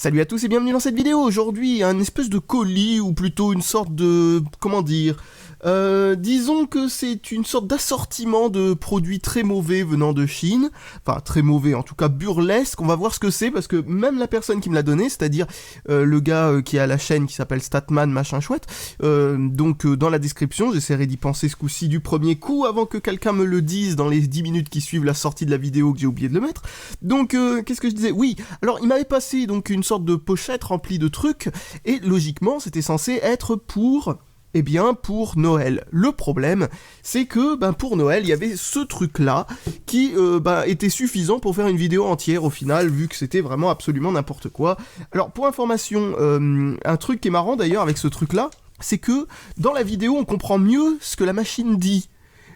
Salut à tous et bienvenue dans cette vidéo. Aujourd'hui, un espèce de colis, ou plutôt une sorte de... comment dire, disons que c'est une sorte d'assortiment de produits très mauvais venant de Chine. Enfin, très mauvais, en tout cas burlesque. On va voir ce que c'est, parce que même la personne qui me l'a donné, c'est-à-dire le gars qui est à la chaîne, qui s'appelle Statman, machin chouette, dans la description, j'essaierai d'y penser ce coup-ci du premier coup, avant que quelqu'un me le dise dans les 10 minutes qui suivent la sortie de la vidéo que j'ai oublié de le mettre. Donc, qu'est-ce que je disais? Oui, alors il m'avait passé donc une sorte de pochette remplie de trucs, et logiquement c'était censé être pour Noël. Le problème, c'est que pour Noël, il y avait ce truc-là qui était suffisant pour faire une vidéo entière au final, vu que c'était vraiment absolument n'importe quoi. Alors pour information, un truc qui est marrant d'ailleurs avec ce truc-là, c'est que dans la vidéo on comprend mieux ce que la machine dit.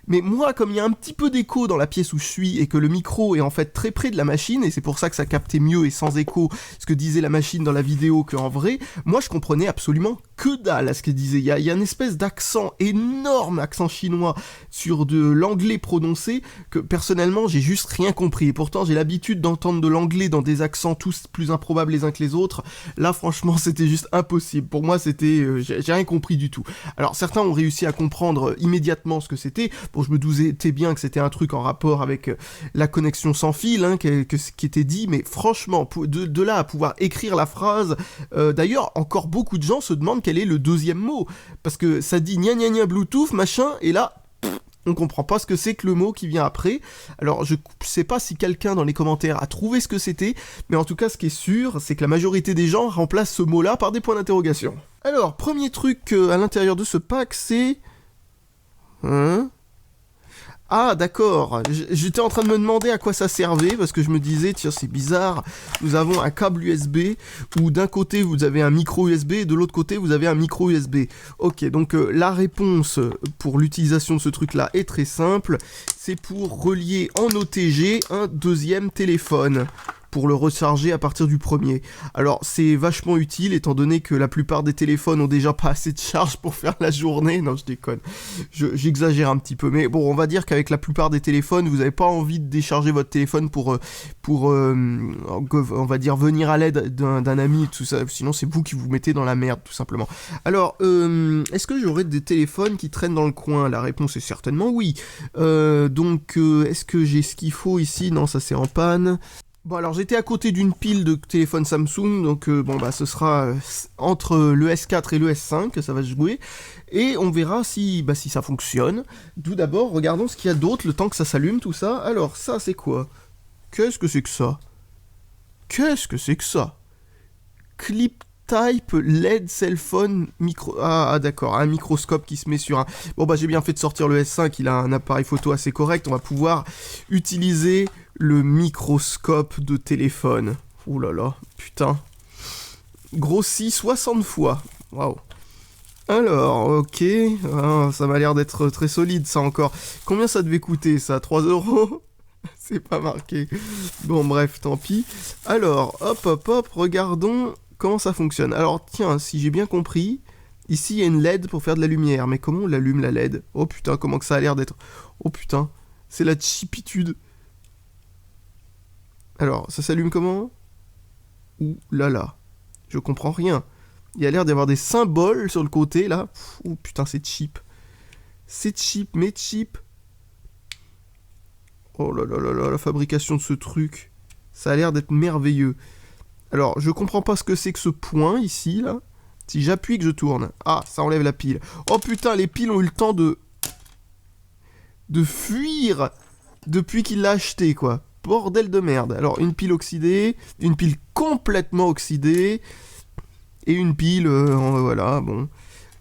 Mais moi, comme il y a un petit peu d'écho dans la pièce où je suis et que le micro est en fait très près de la machine, et c'est pour ça que ça captait mieux et sans écho ce que disait la machine dans la vidéo qu'en vrai, moi je comprenais absolument que dalle à ce qu'elle disait. Il y a une espèce d'accent, énorme accent chinois sur de l'anglais prononcé que personnellement j'ai juste rien compris. Et pourtant j'ai l'habitude d'entendre de l'anglais dans des accents tous plus improbables les uns que les autres. Là franchement c'était juste impossible. Pour moi c'était... j'ai rien compris du tout. Alors certains ont réussi à comprendre immédiatement ce que c'était. Bon, je me doutais bien que c'était un truc en rapport avec la connexion sans fil, qui était dit, mais franchement, de là à pouvoir écrire la phrase, d'ailleurs, encore beaucoup de gens se demandent quel est le deuxième mot, parce que ça dit gna gna gna Bluetooth, machin, et là, on comprend pas ce que c'est que le mot qui vient après. Alors, je sais pas si quelqu'un dans les commentaires a trouvé ce que c'était, mais en tout cas, ce qui est sûr, c'est que la majorité des gens remplacent ce mot-là par des points d'interrogation. Alors, premier truc à l'intérieur de ce pack, c'est... Ah d'accord, j'étais en train de me demander à quoi ça servait, parce que je me disais, tiens c'est bizarre, nous avons un câble USB, où d'un côté vous avez un micro USB, et de l'autre côté vous avez un micro USB. Ok, donc la réponse pour l'utilisation de ce truc là est très simple, c'est pour relier en OTG un deuxième téléphone, pour le recharger à partir du premier. Alors c'est vachement utile étant donné que la plupart des téléphones ont déjà pas assez de charge pour faire la journée. Non je déconne, j'exagère un petit peu, mais bon on va dire qu'avec la plupart des téléphones vous n'avez pas envie de décharger votre téléphone pour on va dire venir à l'aide d'un ami, tout ça, sinon c'est vous qui vous mettez dans la merde tout simplement. Alors est-ce que j'aurai des téléphones qui traînent dans le coin? La réponse est certainement oui. Est-ce que j'ai ce qu'il faut ici? Non, ça c'est en panne. Bon alors j'étais à côté d'une pile de téléphones Samsung, donc ce sera entre le S4 et le S5 que ça va se jouer, et on verra si ça fonctionne. Tout d'abord, regardons ce qu'il y a d'autre, le temps que ça s'allume, tout ça. Alors ça c'est quoi? Qu'est-ce que c'est que ça? Qu'est-ce que c'est que ça? Clip Type LED Cell Phone micro... Ah d'accord, un microscope qui se met sur un... Bon j'ai bien fait de sortir le S5, il a un appareil photo assez correct, on va pouvoir utiliser le microscope de téléphone. Ouh là là, putain. Grossi 60 fois. Waouh. Alors, ok. Ah, ça m'a l'air d'être très solide, ça encore. Combien ça devait coûter, ça? 3 €? C'est pas marqué. Bon, bref, tant pis. Alors, hop, regardons comment ça fonctionne. Alors, tiens, si j'ai bien compris, ici, il y a une LED pour faire de la lumière. Mais comment on l'allume, la LED? Oh putain, comment que ça a l'air d'être... Oh putain, c'est la chipitude. Alors, ça s'allume comment? Ouh là là, je comprends rien. Il y a l'air d'y avoir des symboles sur le côté, là. Ouh putain, c'est cheap. C'est cheap, mais cheap. Oh là là là là, la fabrication de ce truc. Ça a l'air d'être merveilleux. Alors, je comprends pas ce que c'est que ce point, ici, là. Si j'appuie que je tourne. Ah, ça enlève la pile. Oh putain, les piles ont eu le temps de fuir depuis qu'il l'a acheté, quoi. Bordel de merde. Alors, une pile oxydée, une pile complètement oxydée, et une pile, voilà, bon.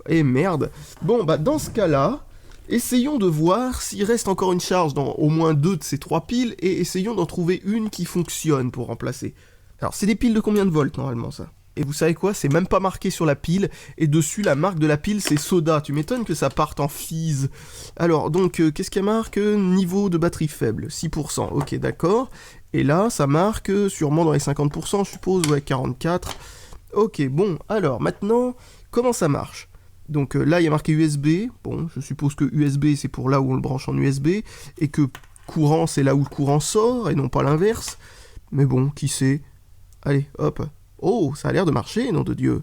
Et merde. Bon, dans ce cas-là, essayons de voir s'il reste encore une charge dans au moins 2 de ces 3 piles, et essayons d'en trouver une qui fonctionne pour remplacer. Alors, c'est des piles de combien de volts, normalement, ça? Et vous savez quoi? C'est même pas marqué sur la pile, et dessus, la marque de la pile, c'est Soda. Tu m'étonnes que ça parte en fizz. Alors, donc, qu'est-ce qu'il marque? Niveau de batterie faible, 6%. Ok, d'accord. Et là, ça marque sûrement dans les 50%, je suppose, ouais, 44. Ok, bon, alors, maintenant, comment ça marche? Donc là, il y a marqué USB. Bon, je suppose que USB, c'est pour là où on le branche en USB, et que courant, c'est là où le courant sort, et non pas l'inverse. Mais bon, qui sait? Allez, hop. Oh, ça a l'air de marcher, nom de Dieu.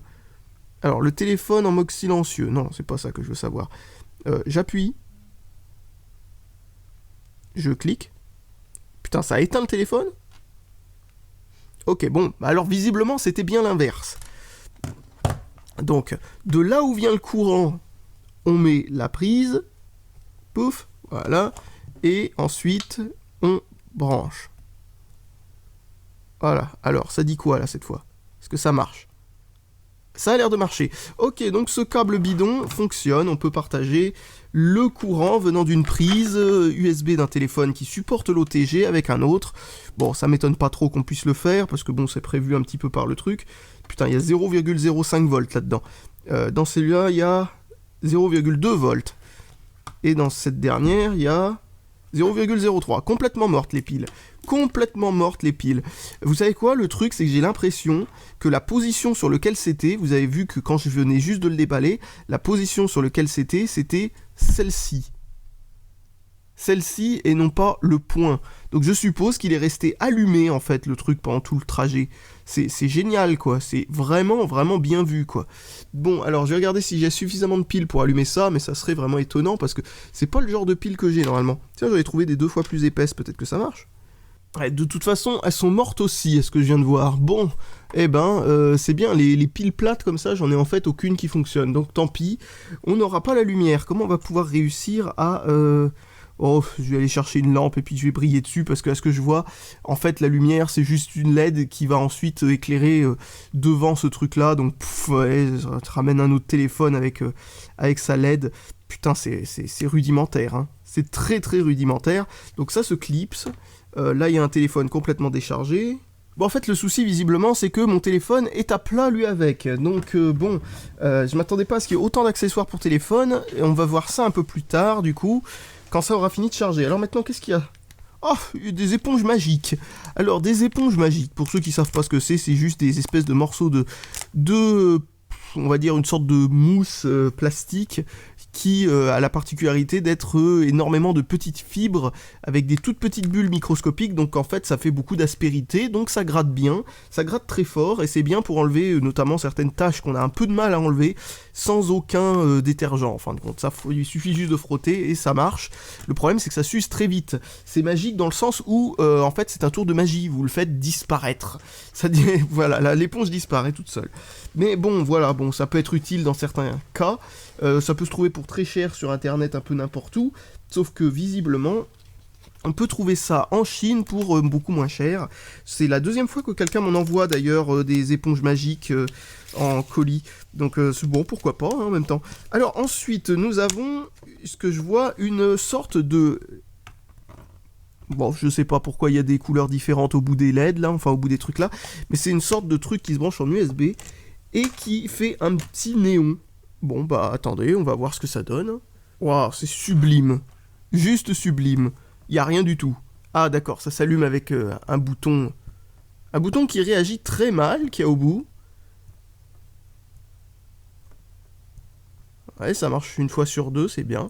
Alors, le téléphone en mode silencieux. Non, c'est pas ça que je veux savoir. J'appuie. Je clique. Putain, ça a éteint le téléphone? Ok, bon, alors visiblement, c'était bien l'inverse. Donc, de là où vient le courant, on met la prise. Pouf, voilà. Et ensuite, on branche. Voilà. Alors, ça dit quoi, là, cette fois? Est-ce que ça marche? Ça a l'air de marcher. Ok, donc ce câble bidon fonctionne. On peut partager le courant venant d'une prise USB d'un téléphone qui supporte l'OTG avec un autre. Bon, ça m'étonne pas trop qu'on puisse le faire, parce que bon, c'est prévu un petit peu par le truc. Putain, il y a 0,05 volts là-dedans. Dans celui-là, il y a 0,2 volts. Et dans cette dernière, il y a 0,03. Complètement mortes les piles. Complètement mortes les piles. Vous savez quoi? Le truc, c'est que j'ai l'impression que la position sur laquelle c'était, vous avez vu que quand je venais juste de le déballer, la position sur laquelle c'était celle-ci. Celle-ci et non pas le point. Donc je suppose qu'il est resté allumé en fait le truc pendant tout le trajet. C'est génial quoi, c'est vraiment vraiment bien vu quoi. Bon alors je vais regarder si j'ai suffisamment de piles pour allumer ça, mais ça serait vraiment étonnant parce que c'est pas le genre de pile que j'ai normalement. Tiens, j'aurais trouvé des 2 fois plus épaisses, peut-être que ça marche. Ouais, de toute façon, elles sont mortes aussi, est-ce que je viens de voir. Bon, eh ben, c'est bien, les piles plates comme ça, j'en ai en fait aucune qui fonctionne. Donc tant pis, on n'aura pas la lumière. Comment on va pouvoir réussir à... Oh, je vais aller chercher une lampe et puis je vais briller dessus parce que à ce que je vois, en fait la lumière c'est juste une LED qui va ensuite éclairer devant ce truc là, donc pouf, ouais, ça te ramène un autre téléphone avec sa LED. Putain, c'est rudimentaire, hein. C'est très très rudimentaire. Donc ça se clipse. Là il y a un téléphone complètement déchargé. Bon, en fait, le souci, visiblement, c'est que mon téléphone est à plat, lui, avec. Donc, bon, je m'attendais pas à ce qu'il y ait autant d'accessoires pour téléphone. Et on va voir ça un peu plus tard, du coup, quand ça aura fini de charger. Alors maintenant, qu'est-ce qu'il y a? Oh, des éponges magiques. Alors, des éponges magiques, pour ceux qui savent pas ce que c'est juste des espèces de morceaux de on va dire, une sorte de mousse plastique qui a la particularité d'être énormément de petites fibres avec des toutes petites bulles microscopiques, donc en fait ça fait beaucoup d'aspérité, donc ça gratte bien, ça gratte très fort, et c'est bien pour enlever notamment certaines taches qu'on a un peu de mal à enlever sans aucun détergent, en fin de compte. Ça, il suffit juste de frotter et ça marche. Le problème c'est que ça s'use très vite. C'est magique dans le sens où en fait c'est un tour de magie, vous le faites disparaître. Ça dit, voilà, l'éponge disparaît toute seule. Mais bon, voilà, bon, ça peut être utile dans certains cas. Ça peut se trouver pour très cher sur internet un peu n'importe où, sauf que visiblement on peut trouver ça en Chine pour beaucoup moins cher. C'est la deuxième fois que quelqu'un m'en envoie d'ailleurs des éponges magiques en colis, donc c'est bon, pourquoi pas hein, en même temps. Alors ensuite nous avons, ce que je vois, une sorte de... Bon, je sais pas pourquoi il y a des couleurs différentes au bout des LED là, enfin au bout des trucs là, mais c'est une sorte de truc qui se branche en USB et qui fait un petit néon. Bon, bah, attendez, on va voir ce que ça donne. Waouh, c'est sublime. Juste sublime. Il n'y a rien du tout. Ah, d'accord, ça s'allume avec un bouton. Un bouton qui réagit très mal, qui est au bout. Ouais, ça marche une fois sur deux, c'est bien.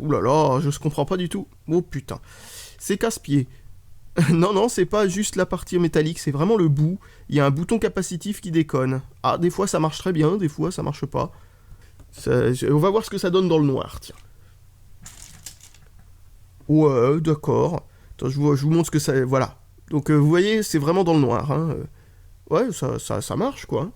Ouh là là, je ne comprends pas du tout. Oh putain. C'est casse-pied. Non, non, c'est pas juste la partie métallique, c'est vraiment le bout. Il y a un bouton capacitif qui déconne. Ah, des fois ça marche très bien, des fois ça marche pas. On va voir ce que ça donne dans le noir, tiens. Ouais, d'accord. Attends, je vous montre ce que ça... Voilà. Donc vous voyez, c'est vraiment dans le noir. Hein. Ouais, ça marche, quoi.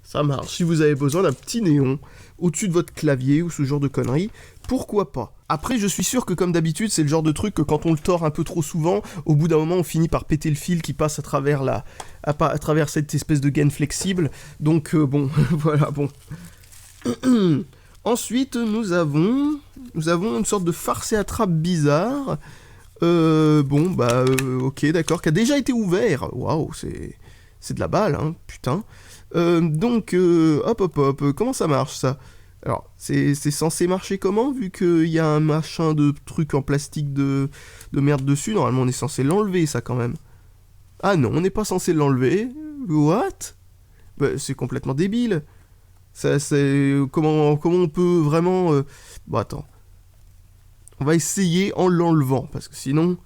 Ça marche. Si vous avez besoin d'un petit néon au-dessus de votre clavier ou ce genre de conneries, pourquoi pas. Après, je suis sûr que comme d'habitude, c'est le genre de truc que quand on le tord un peu trop souvent, au bout d'un moment, on finit par péter le fil qui passe à travers cette espèce de gaine flexible. Donc bon, voilà, bon. Ensuite, nous avons une sorte de farce et attrape bizarre. Bon, bah, ok, d'accord, qui a déjà été ouvert. Waouh, c'est de la balle, hein, putain. Donc, hop, comment ça marche, ça? Alors, c'est censé marcher comment, vu qu'il y a un machin de truc en plastique de merde dessus? Normalement, on est censé l'enlever, ça, quand même. Ah non, on n'est pas censé l'enlever. What? Bah, c'est complètement débile. Ça, comment on peut vraiment... Bon, attends. On va essayer en l'enlevant, parce que sinon,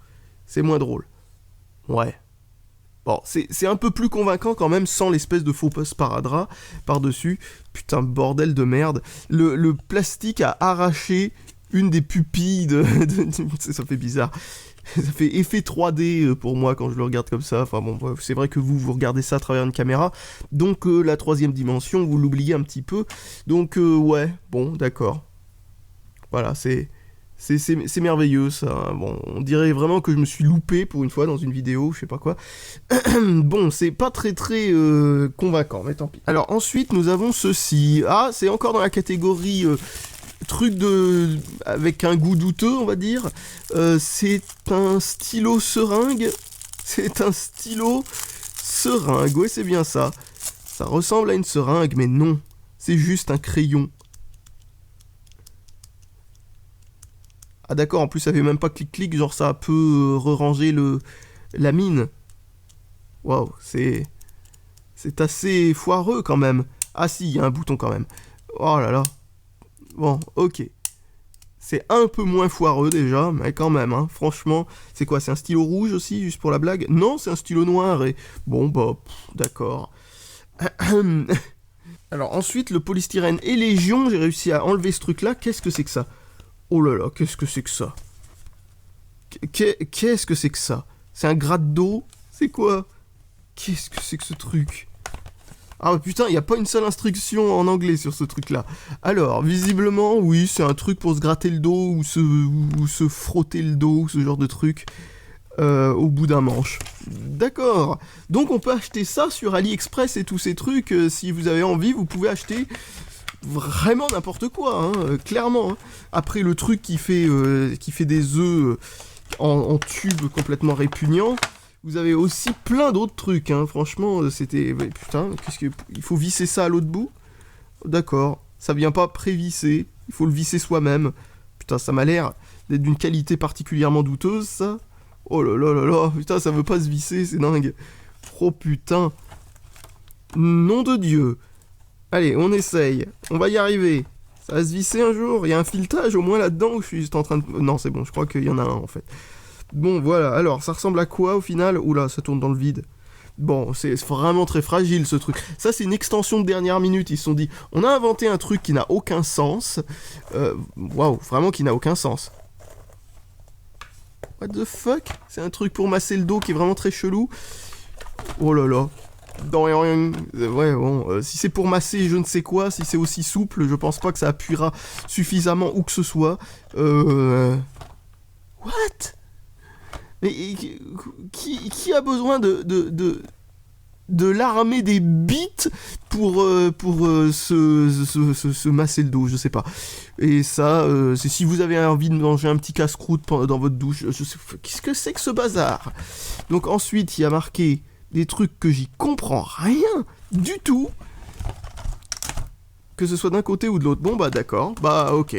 c'est moins drôle. Ouais. Bon, c'est un peu plus convaincant quand même sans l'espèce de faux sparadrap par-dessus. Putain, bordel de merde. Le plastique a arraché une des pupilles ça fait bizarre. Ça fait effet 3D pour moi quand je le regarde comme ça. Enfin bon, bref, c'est vrai que vous regardez ça à travers une caméra. Donc la troisième dimension, vous l'oubliez un petit peu. Donc ouais, bon, d'accord. Voilà, c'est merveilleux ça. Bon, on dirait vraiment que je me suis loupé pour une fois dans une vidéo, je sais pas quoi. Bon, c'est pas très convaincant, mais tant pis. Alors ensuite, nous avons ceci. Ah, c'est encore dans la catégorie truc avec un goût douteux, on va dire. C'est un stylo seringue. C'est un stylo seringue, ouais, c'est bien ça. Ça ressemble à une seringue, mais non. C'est juste un crayon. Ah d'accord, en plus ça fait même pas clic-clic, genre ça peut re-ranger la mine. Waouh, c'est assez foireux quand même. Ah si, il y a un bouton quand même. Oh là là. Bon, ok. C'est un peu moins foireux déjà, mais quand même, hein. Franchement, c'est quoi, c'est un stylo rouge aussi, juste pour la blague? Non, c'est un stylo noir et... Bon, bah, d'accord. Alors ensuite, le polystyrène et légion, j'ai réussi à enlever ce truc-là. Qu'est-ce que c'est que ça? Oh là là, qu'est-ce que c'est que ça? Qu'est-ce que c'est que ça? C'est un gratte d'eau? C'est quoi? Qu'est-ce que c'est que ce truc? Ah putain, il n'y a pas une seule instruction en anglais sur ce truc-là. Alors, visiblement, oui, c'est un truc pour se gratter le dos ou se frotter le dos, ce genre de truc, au bout d'un manche. D'accord. Donc on peut acheter ça sur AliExpress et tous ces trucs. Si vous avez envie, vous pouvez acheter vraiment n'importe quoi, hein, clairement. Hein. Après, le truc qui fait des œufs en tube complètement répugnant. Vous avez aussi plein d'autres trucs, hein. Franchement, c'était... Putain, il faut visser ça à l'autre bout? D'accord, ça vient pas prévisser, il faut le visser soi-même. Putain, ça m'a l'air d'être d'une qualité particulièrement douteuse, ça. Oh là là là là, putain, ça veut pas se visser, c'est dingue. Oh putain. Nom de Dieu. Allez, on essaye, on va y arriver. Ça va se visser un jour, il y a un filetage au moins là-dedans, ou je suis juste en train de... Non, c'est bon, je crois qu'il y en a un, en fait. Bon, voilà, alors, ça ressemble à quoi, au final? Oula, ça tourne dans le vide. Bon, c'est vraiment très fragile, ce truc. Ça, c'est une extension de dernière minute, ils se sont dit, on a inventé un truc qui n'a aucun sens. Waouh, vraiment qui n'a aucun sens. What the fuck? C'est un truc pour masser le dos qui est vraiment très chelou. Oh là là. Ouais, bon, si c'est pour masser je ne sais quoi, si c'est aussi souple, je pense pas que ça appuiera suffisamment où que ce soit. What? Mais qui a besoin de l'armée des bites pour se masser le dos, je sais pas. Et ça, c'est si vous avez envie de manger un petit casse-croûte dans votre douche, je sais, qu'est-ce que c'est que ce bazar? Donc ensuite, il y a marqué des trucs que j'y comprends rien du tout. Que ce soit d'un côté ou de l'autre. Bon bah d'accord, bah ok.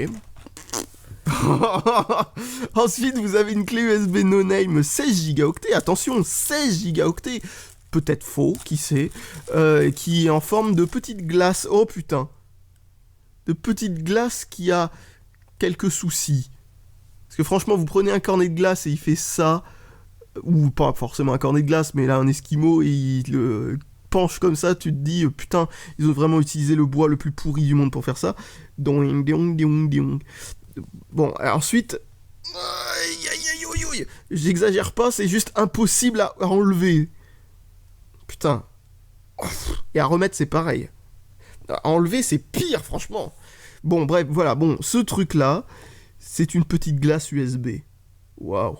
Ensuite, vous avez une clé USB no name 16 Go. Attention, 16 Go. Peut-être faux, qui sait. Qui est en forme de petite glace. Oh putain. De petite glace qui a quelques soucis. Parce que franchement, vous prenez un cornet de glace et il fait ça. Ou pas forcément un cornet de glace, mais là, un esquimau, et il le penche comme ça, tu te dis, putain, ils ont vraiment utilisé le bois le plus pourri du monde pour faire ça. Dong, dong, dong, dong. Bon, ensuite... J'exagère pas, c'est juste impossible à enlever. Putain. Et à remettre, c'est pareil. À enlever, c'est pire, franchement. Bon, bref, voilà. Bon, ce truc-là, c'est une petite glace USB. Waouh.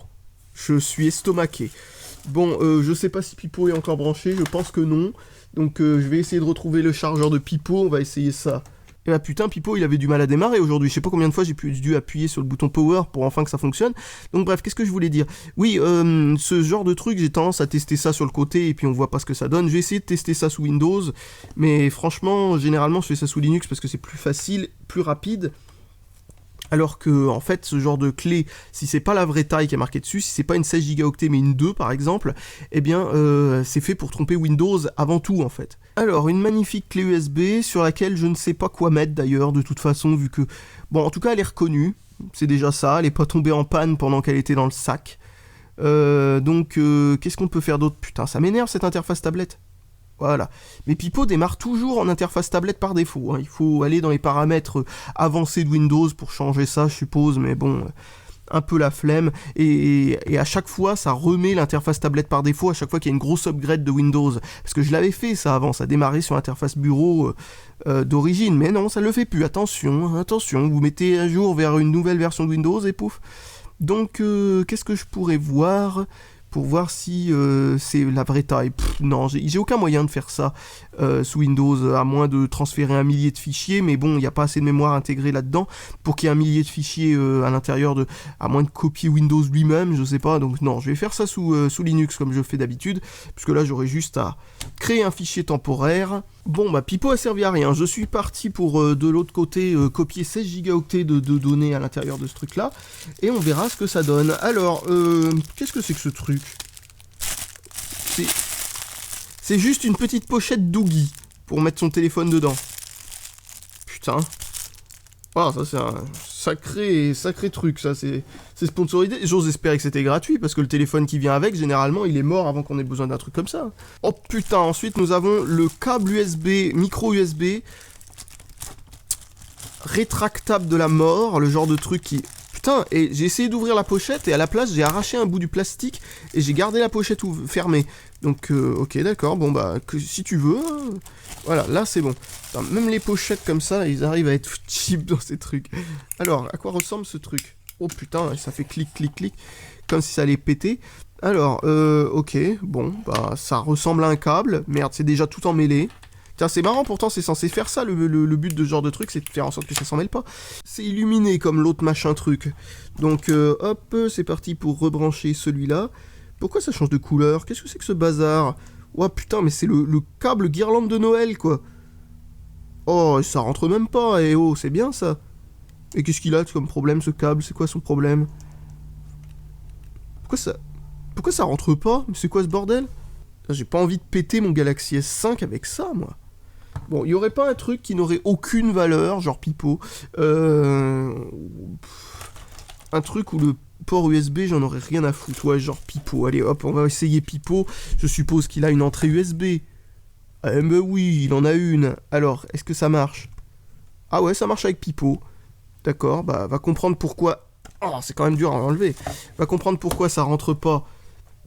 Je suis estomaqué. Bon, je sais pas si Pipo est encore branché, je pense que non. Donc, je vais essayer de retrouver le chargeur de Pipo, on va essayer ça. Et bah putain, Pipo, il avait du mal à démarrer aujourd'hui. Je sais pas combien de fois j'ai dû appuyer sur le bouton power pour enfin que ça fonctionne. Donc bref, qu'est-ce que je voulais dire? Oui, ce genre de truc, j'ai tendance à tester ça sur le côté et puis on voit pas ce que ça donne. Je vais essayer de tester ça sous Windows, mais franchement, généralement, je fais ça sous Linux parce que c'est plus facile, plus rapide. Alors que, en fait, ce genre de clé, si c'est pas la vraie taille qui est marquée dessus, si c'est pas une 16 Go mais une 2 par exemple, eh bien, c'est fait pour tromper Windows avant tout, en fait. Alors, une magnifique clé USB sur laquelle je ne sais pas quoi mettre d'ailleurs, de toute façon, vu que... Bon, en tout cas, elle est reconnue, c'est déjà ça, elle est pas tombée en panne pendant qu'elle était dans le sac. Qu'est-ce qu'on peut faire d'autre? Putain, ça m'énerve cette interface tablette. Voilà. Mais Pipo démarre toujours en interface tablette par défaut, hein. Il faut aller dans les paramètres avancés de Windows pour changer ça, je suppose, mais bon, un peu la flemme. Et à chaque fois, ça remet l'interface tablette par défaut, à chaque fois qu'il y a une grosse upgrade de Windows. Parce que je l'avais fait ça avant, ça démarrait sur l'interface bureau d'origine. Mais non, ça le fait plus. Attention, attention, vous mettez un jour vers une nouvelle version de Windows et pouf. Donc, qu'est-ce que je pourrais voir pour voir si c'est la vraie taille? Non, j'ai aucun moyen de faire ça sous Windows, à moins de transférer 1 millier de fichiers, mais bon, il n'y a pas assez de mémoire intégrée là-dedans pour qu'il y ait 1 millier de fichiers à l'intérieur de... à moins de copier Windows lui-même, je sais pas, donc non, je vais faire ça sous Linux comme je fais d'habitude, puisque là j'aurai juste à créer un fichier temporaire. Bon, bah Pipo a servi à rien, je suis parti pour de l'autre côté copier 16 gigaoctets de données à l'intérieur de ce truc-là, et on verra ce que ça donne. Alors, qu'est-ce que c'est que ce truc? C'est juste une petite pochette Doogie pour mettre son téléphone dedans. Putain. Ah, ça c'est un sacré truc, ça c'est sponsorisé. J'ose espérer que c'était gratuit, parce que le téléphone qui vient avec, généralement, il est mort avant qu'on ait besoin d'un truc comme ça. Oh putain, ensuite nous avons le câble USB, micro USB, rétractable de la mort, le genre de truc qui... Putain, et j'ai essayé d'ouvrir la pochette, et à la place, j'ai arraché un bout du plastique, et j'ai gardé la pochette fermée. Donc, ok, d'accord, bon bah, si tu veux, hein, voilà, là c'est bon. Putain, même les pochettes comme ça, ils arrivent à être cheap dans ces trucs. Alors, à quoi ressemble ce truc? Oh putain, ça fait clic, clic, clic, comme si ça allait péter. Alors, ok, bon, bah, ça ressemble à un câble. Merde, c'est déjà tout emmêlé. Tiens, c'est marrant, pourtant c'est censé faire ça, le but de ce genre de truc, c'est de faire en sorte que ça s'en mêle pas. C'est illuminé comme l'autre machin truc. Donc, hop, c'est parti pour rebrancher celui-là. Pourquoi ça change de couleur? Qu'est-ce que c'est que ce bazar? Oh putain, mais c'est le câble guirlande de Noël, quoi. Oh, ça rentre même pas, eh oh, c'est bien ça. Et qu'est-ce qu'il a comme problème, ce câble? C'est quoi son problème? Pourquoi ça rentre pas? Mais c'est quoi ce bordel? J'ai pas envie de péter mon Galaxy S5 avec ça, moi. Bon, il y aurait pas un truc qui n'aurait aucune valeur, genre Pipo. Un truc où le port USB, j'en aurais rien à foutre. Ouais, genre Pipo. Allez, hop, on va essayer Pipo. Je suppose qu'il a une entrée USB. Ah, mais oui, il en a une. Alors, est-ce que ça marche? Ah ouais, ça marche avec Pipo. D'accord, bah, va comprendre pourquoi... Oh, c'est quand même dur à enlever. Va comprendre pourquoi ça rentre pas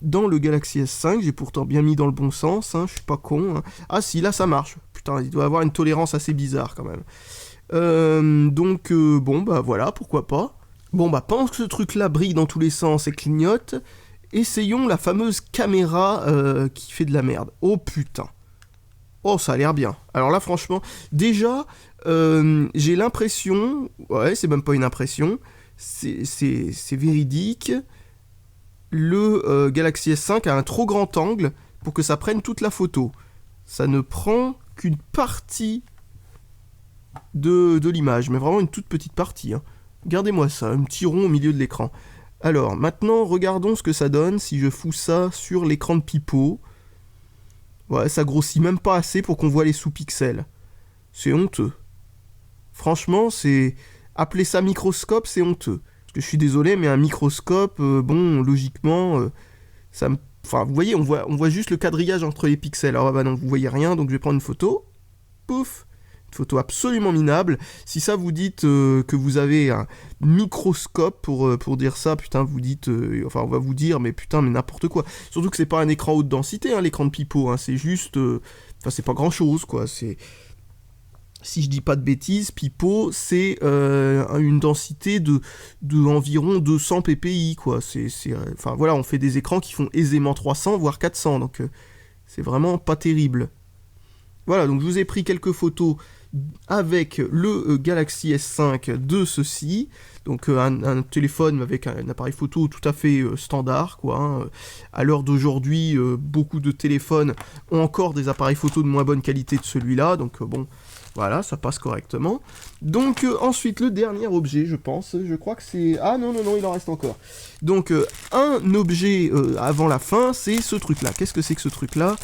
dans le Galaxy S5. J'ai pourtant bien mis dans le bon sens, hein, je suis pas con. Hein. Ah si, là ça marche. Putain, il doit avoir une tolérance assez bizarre quand même. Bon, bah voilà, pourquoi pas. Bon, bah pendant que ce truc-là brille dans tous les sens et clignote, essayons la fameuse caméra qui fait de la merde. Oh putain. Oh, ça a l'air bien. Alors là, franchement, déjà, j'ai l'impression... Ouais, c'est même pas une impression. C'est véridique. Le Galaxy S5 a un trop grand angle pour que ça prenne toute la photo. Ça ne prend qu'une partie de l'image, mais vraiment une toute petite partie. Hein. Regardez-moi ça, un petit rond au milieu de l'écran. Alors, maintenant, regardons ce que ça donne si je fous ça sur l'écran de Pipo. Ouais, ça grossit même pas assez pour qu'on voit les sous-pixels. C'est honteux. Franchement, c'est... Appeler ça microscope, c'est honteux. Parce que je suis désolé, mais un microscope, bon, logiquement, ça me... Enfin, vous voyez, on voit juste le quadrillage entre les pixels. Alors, bah non, vous voyez rien, donc je vais prendre une photo. Pouf! Une photo absolument minable. Si ça vous dites que vous avez un microscope pour dire ça, putain, vous dites... enfin, on va vous dire, mais putain, mais n'importe quoi. Surtout que c'est pas un écran haute densité, hein, l'écran de Pipo. Hein, c'est juste... Enfin, c'est pas grand-chose, quoi. C'est... Si je dis pas de bêtises, Pipo, c'est une densité de environ 200 ppi, quoi. Enfin, voilà, on fait des écrans qui font aisément 300, voire 400, donc c'est vraiment pas terrible. Voilà, donc je vous ai pris quelques photos avec le Galaxy S5 de ceci, donc un téléphone avec un appareil photo tout à fait standard, quoi. Hein. À l'heure d'aujourd'hui, beaucoup de téléphones ont encore des appareils photo de moins bonne qualité que celui-là, donc bon... Voilà, ça passe correctement. Donc, ensuite, le dernier objet, je pense, je crois que c'est... Ah non, il en reste encore. Donc, un objet avant la fin, c'est ce truc-là. Qu'est-ce que c'est que ce truc-là?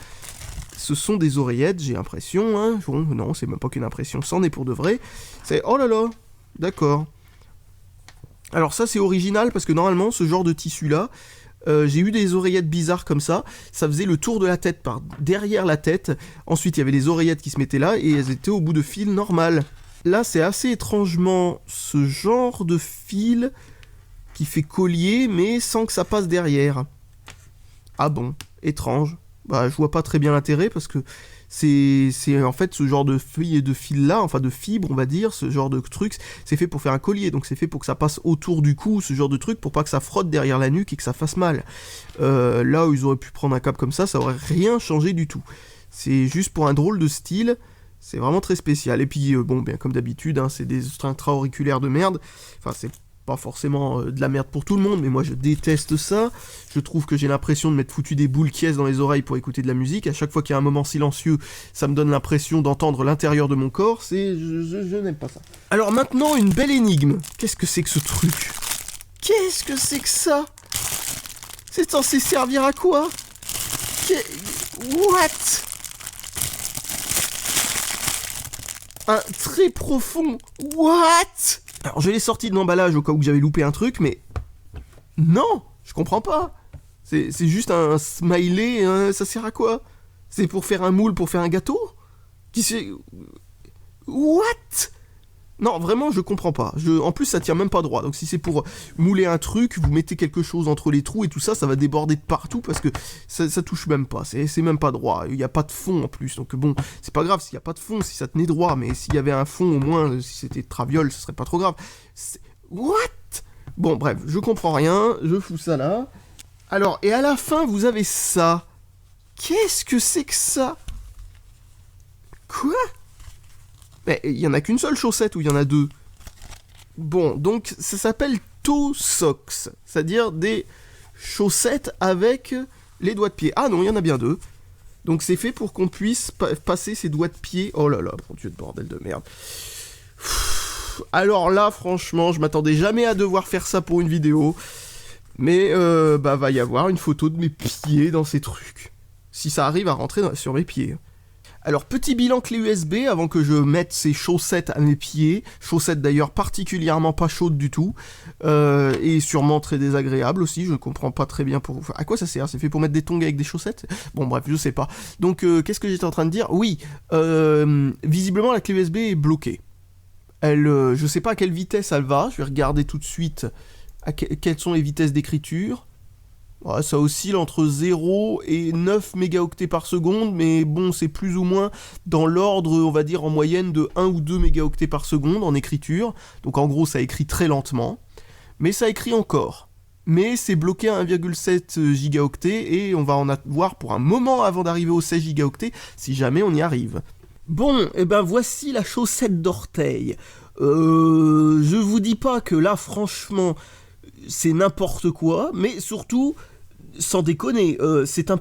Ce sont des oreillettes, j'ai l'impression. Hein. Bon, non, c'est même pas qu'une impression, c'en est pour de vrai. C'est... Oh là là, d'accord. Alors ça, c'est original, parce que normalement, ce genre de tissu-là, J'ai eu des oreillettes bizarres comme ça faisait le tour de la tête par derrière la tête, ensuite il y avait les oreillettes qui se mettaient là, et elles étaient au bout de fil normal. Là c'est assez étrangement ce genre de fil qui fait collier, mais sans que ça passe derrière. Ah bon, étrange. Bah je vois pas très bien l'intérêt, parce que c'est en fait ce genre de fil là, enfin de fibre on va dire, ce genre de truc, c'est fait pour faire un collier, donc c'est fait pour que ça passe autour du cou, ce genre de truc, pour pas que ça frotte derrière la nuque et que ça fasse mal. Là où ils auraient pu prendre un câble comme ça aurait rien changé du tout. C'est juste pour un drôle de style, c'est vraiment très spécial. Et puis bon, bien comme d'habitude, hein, c'est des intra-auriculaires de merde, enfin c'est pas forcément de la merde pour tout le monde, mais moi je déteste ça. Je trouve que j'ai l'impression de m'être foutu des boules quièces dans les oreilles pour écouter de la musique. À chaque fois qu'il y a un moment silencieux, ça me donne l'impression d'entendre l'intérieur de mon corps. Je n'aime pas ça. Alors maintenant, une belle énigme. Qu'est-ce que c'est que ce truc? Qu'est-ce que c'est que ça? C'est censé servir à quoi? What? Un très profond. What? Alors je l'ai sorti de l'emballage au cas où j'avais loupé un truc, mais... Non, je comprends pas. C'est juste un smiley, hein, ça sert à quoi? C'est pour faire un moule, pour faire un gâteau? Qui c'est... What? Non, vraiment, je comprends pas. En plus, ça tient même pas droit. Donc si c'est pour mouler un truc, vous mettez quelque chose entre les trous et tout ça, ça va déborder de partout parce que ça touche même pas. C'est même pas droit. Il n'y a pas de fond en plus. Donc bon, c'est pas grave s'il n'y a pas de fond, si ça tenait droit. Mais s'il y avait un fond, au moins, si c'était de traviole, ce serait pas trop grave. What? Bon, bref, je comprends rien. Je fous ça là. Alors, et à la fin, vous avez ça. Qu'est-ce que c'est que ça? Quoi? Mais il y en a qu'une seule chaussette ou il y en a deux? Bon, donc ça s'appelle toe socks, c'est-à-dire des chaussettes avec les doigts de pied. Ah non, il y en a bien deux. Donc c'est fait pour qu'on puisse passer ses doigts de pied. Oh là là, mon dieu de bordel de merde. Alors là, franchement, je m'attendais jamais à devoir faire ça pour une vidéo. Mais va y avoir une photo de mes pieds dans ces trucs. Si ça arrive à rentrer sur mes pieds. Alors, petit bilan clé USB avant que je mette ces chaussettes à mes pieds. Chaussettes d'ailleurs particulièrement pas chaudes du tout. Et sûrement très désagréables aussi. Je ne comprends pas très bien à quoi ça sert. C'est fait pour mettre des tongs avec des chaussettes? Bon bref, je sais pas. Donc, qu'est-ce que j'étais en train de dire? Oui, visiblement la clé USB est bloquée. Je sais pas à quelle vitesse elle va. Je vais regarder tout de suite quelles sont les vitesses d'écriture. Ouais, ça oscille entre 0 et 9 mégaoctets par seconde, mais bon, c'est plus ou moins dans l'ordre, on va dire, en moyenne de 1 ou 2 mégaoctets par seconde en écriture. Donc en gros, ça écrit très lentement, mais ça écrit encore. Mais c'est bloqué à 1,7 gigaoctets, et on va en avoir pour un moment avant d'arriver aux 16 gigaoctets, si jamais on y arrive. Bon, et ben voici la chaussette d'orteil. Je vous dis pas que là, franchement, c'est n'importe quoi, mais surtout... Sans déconner,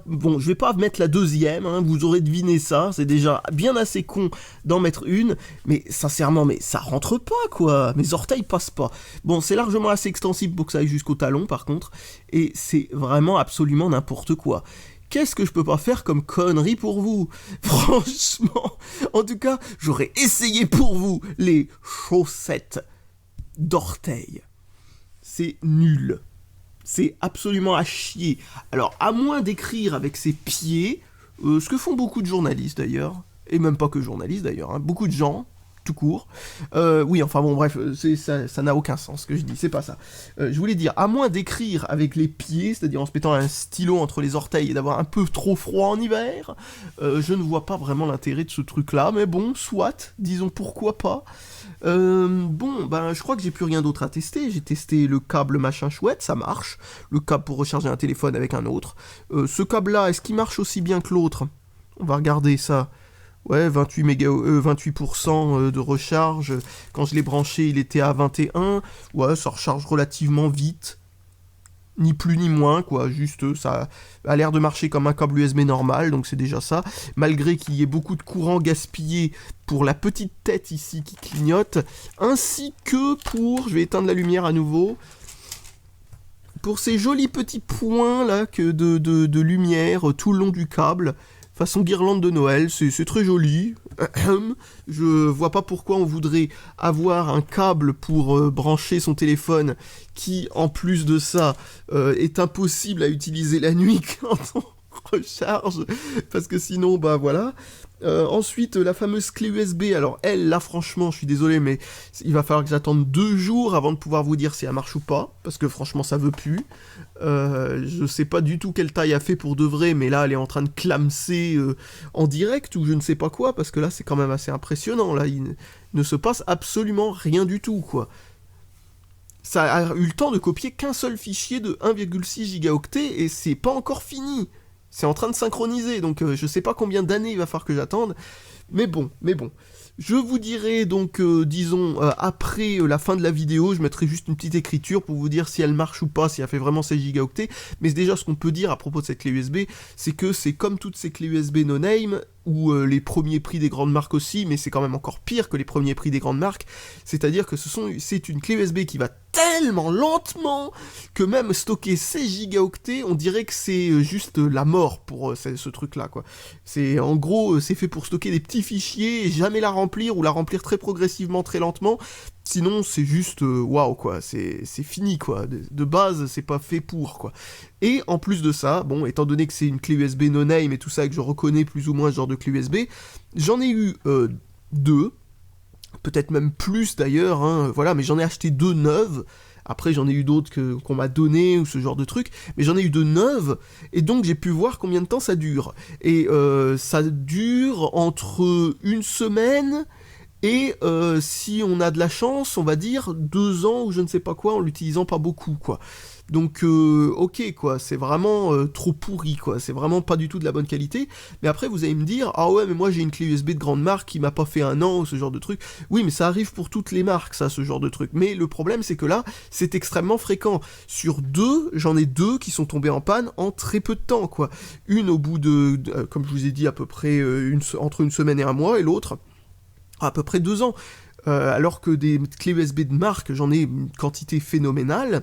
bon, je vais pas mettre la deuxième, hein, vous aurez deviné ça, c'est déjà bien assez con d'en mettre une, mais sincèrement, mais ça rentre pas, quoi, mes orteils passent pas. Bon, c'est largement assez extensible pour que ça aille jusqu'au talon, par contre, et c'est vraiment absolument n'importe quoi. Qu'est-ce que je peux pas faire comme connerie pour vous? Franchement, en tout cas, j'aurais essayé pour vous les chaussettes d'orteil. C'est nul. C'est absolument à chier. Alors, à moins d'écrire avec ses pieds, ce que font beaucoup de journalistes d'ailleurs, et même pas que journalistes d'ailleurs, hein, beaucoup de gens, tout court. Oui, enfin bon, bref, ça n'a aucun sens ce que je dis, c'est pas ça. Je voulais dire, à moins d'écrire avec les pieds, c'est-à-dire en se mettant un stylo entre les orteils et d'avoir un peu trop froid en hiver, je ne vois pas vraiment l'intérêt de ce truc-là, mais bon, soit, disons pourquoi pas. Bon, ben je crois que j'ai plus rien d'autre à tester. J'ai testé le câble machin chouette, ça marche. Le câble pour recharger un téléphone avec un autre. Ce câble-là, est-ce qu'il marche aussi bien que l'autre? On va regarder ça. Ouais, 28% de recharge. Quand je l'ai branché, il était à 21. Ouais, ça recharge relativement vite. Ni plus ni moins, quoi, juste ça a l'air de marcher comme un câble USB normal, donc c'est déjà ça, malgré qu'il y ait beaucoup de courant gaspillé pour la petite tête ici qui clignote, ainsi que pour, je vais éteindre la lumière à nouveau, pour ces jolis petits points là de lumière tout le long du câble, façon guirlande de Noël, c'est très joli. Je vois pas pourquoi on voudrait avoir un câble pour brancher son téléphone qui, en plus de ça, est impossible à utiliser la nuit quand on recharge, parce que sinon, bah voilà. Ensuite, la fameuse clé USB, alors elle, là franchement, je suis désolé, mais il va falloir que j'attende 2 jours avant de pouvoir vous dire si elle marche ou pas, parce que franchement, ça veut plus. Je sais pas du tout quelle taille a fait pour de vrai, mais là, elle est en train de clamser en direct, ou je ne sais pas quoi, parce que là, c'est quand même assez impressionnant, là, il ne se passe absolument rien du tout, quoi. Ça a eu le temps de copier qu'un seul fichier de 1,6 gigaoctets, et c'est pas encore fini. C'est en train de synchroniser, donc je sais pas combien d'années il va falloir que j'attende. Mais bon. Je vous dirai donc, disons, après la fin de la vidéo, je mettrai juste une petite écriture pour vous dire si elle marche ou pas, si elle fait vraiment 16 gigaoctets. Mais déjà, ce qu'on peut dire à propos de cette clé USB, c'est que c'est comme toutes ces clés USB no-name, ou les premiers prix des grandes marques aussi, mais c'est quand même encore pire que les premiers prix des grandes marques, c'est-à-dire que c'est une clé USB qui va tellement lentement que même stocker 16 gigaoctets, on dirait que c'est juste la mort pour ce truc-là, quoi. C'est, en gros, c'est fait pour stocker des petits fichiers, et jamais la remplir, ou la remplir très progressivement, très lentement. Sinon, c'est juste, waouh, quoi, c'est fini, quoi. De base, c'est pas fait pour, quoi. Et en plus de ça, bon, étant donné que c'est une clé USB no-name et tout ça, et que je reconnais plus ou moins ce genre de clé USB, j'en ai eu 2, peut-être même plus d'ailleurs, hein, voilà, mais j'en ai acheté 2 neuves. Après, j'en ai eu d'autres qu'on m'a donné, ou ce genre de trucs, mais j'en ai eu 2 neuves, et donc j'ai pu voir combien de temps ça dure. Et ça dure entre une semaine... Et si on a de la chance, on va dire 2 ans ou je ne sais pas quoi en l'utilisant pas beaucoup, quoi. Donc ok, quoi, c'est vraiment trop pourri, quoi, c'est vraiment pas du tout de la bonne qualité. Mais après vous allez me dire, ah ouais mais moi j'ai une clé USB de grande marque qui m'a pas fait 1 an ou ce genre de truc. Oui mais ça arrive pour toutes les marques, ça, ce genre de truc. Mais le problème c'est que là, c'est extrêmement fréquent. Sur 2, j'en ai 2 qui sont tombés en panne en très peu de temps, quoi. Une au bout de comme je vous ai dit, à peu près entre une semaine et 1 mois, et l'autre à peu près 2 ans, alors que des clés USB de marque, j'en ai une quantité phénoménale,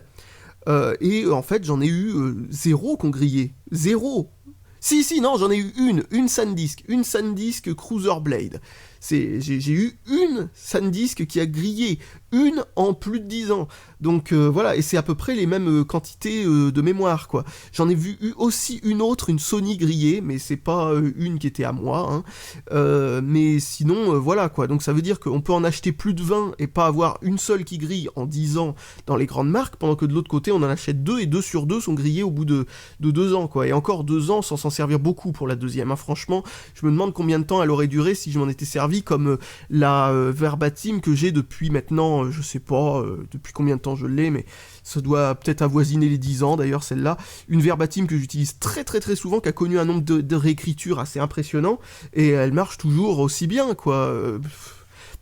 et en fait j'en ai eu 0 qu'on grillait, 0. Si, non, j'en ai eu une SanDisk Cruiser Blade. J'ai eu une SanDisk qui a grillé, une en plus de 10 ans. Donc voilà, et c'est à peu près les mêmes quantités de mémoire, quoi. J'en ai vu aussi une autre, une Sony grillée, mais c'est pas une qui était à moi, hein. Mais sinon, voilà, quoi. Donc ça veut dire qu'on peut en acheter plus de 20 et pas avoir une seule qui grille en 10 ans dans les grandes marques, pendant que de l'autre côté, on en achète 2, et 2 sur 2 sont grillés au bout de 2 ans, quoi. Et encore 2 ans sans s'en servir beaucoup pour la deuxième, hein. Franchement, je me demande combien de temps elle aurait duré si je m'en étais servi, comme la Verbatim que j'ai depuis maintenant, je sais pas depuis combien de temps je l'ai, mais ça doit peut-être avoisiner les 10 ans d'ailleurs, celle-là. Une Verbatim que j'utilise très souvent, qui a connu un nombre de réécritures assez impressionnant, et elle marche toujours aussi bien, quoi.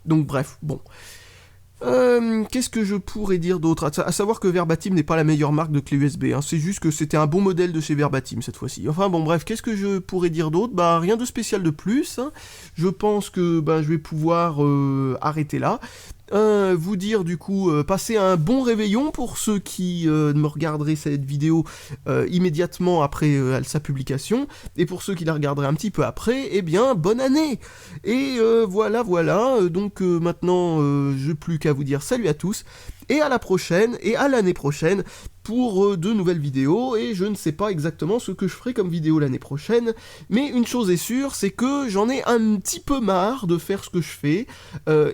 Donc bref, bon. Qu'est-ce que je pourrais dire d'autre ? À savoir que Verbatim n'est pas la meilleure marque de clé USB, hein. C'est juste que c'était un bon modèle de chez Verbatim cette fois-ci. Enfin bon bref, qu'est-ce que je pourrais dire d'autre ? Bah rien de spécial de plus, hein. Je pense que je vais pouvoir arrêter là. Vous dire du coup, passer un bon réveillon pour ceux qui me regarderaient cette vidéo immédiatement après sa publication, et pour ceux qui la regarderaient un petit peu après, eh bien bonne année. Et voilà, donc maintenant je n'ai plus qu'à vous dire salut à tous, et à la prochaine, et à l'année prochaine, pour de nouvelles vidéos, et je ne sais pas exactement ce que je ferai comme vidéo l'année prochaine, mais une chose est sûre, c'est que j'en ai un petit peu marre de faire ce que je fais,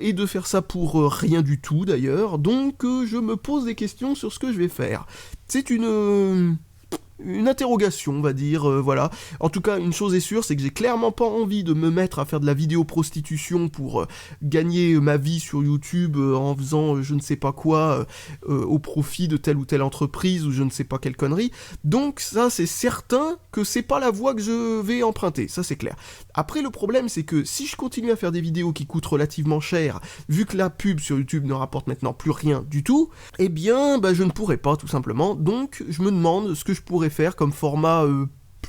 et de faire ça pour rien du tout d'ailleurs, donc je me pose des questions sur ce que je vais faire. C'est une interrogation, on va dire, voilà. En tout cas, une chose est sûre, c'est que j'ai clairement pas envie de me mettre à faire de la vidéo prostitution pour gagner ma vie sur YouTube en faisant je ne sais pas quoi au profit de telle ou telle entreprise ou je ne sais pas quelle connerie. Donc ça, c'est certain que c'est pas la voie que je vais emprunter, ça c'est clair. Après, le problème, c'est que si je continue à faire des vidéos qui coûtent relativement cher, vu que la pub sur YouTube ne rapporte maintenant plus rien du tout, eh bien, je ne pourrai pas, tout simplement. Donc, je me demande ce que je pourrais faire comme format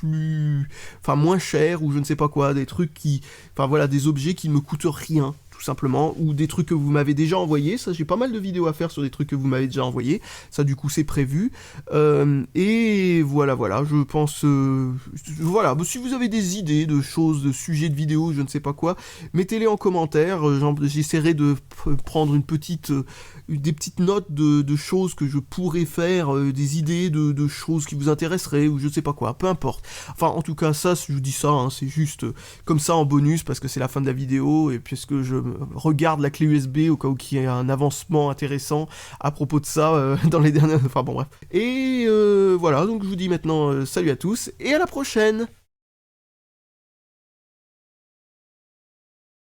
moins cher, ou je ne sais pas quoi, des trucs des objets qui me coûtent rien, tout simplement, ou des trucs que vous m'avez déjà envoyés. Ça, j'ai pas mal de vidéos à faire sur des trucs que vous m'avez déjà envoyés. Ça, du coup, c'est prévu. Et voilà, je pense... voilà, si vous avez des idées de choses, de sujets de vidéos, je ne sais pas quoi, mettez-les en commentaire. J'essaierai de prendre des petites notes de choses que je pourrais faire, des idées de choses qui vous intéresseraient, ou je sais pas quoi, peu importe. Enfin, en tout cas, ça, je vous dis ça, hein, c'est juste comme ça en bonus, parce que c'est la fin de la vidéo, et puisque je regarde la clé USB au cas où il y a un avancement intéressant à propos de ça dans les dernières... Enfin bon, bref. Et voilà, donc je vous dis maintenant salut à tous, et à la prochaine!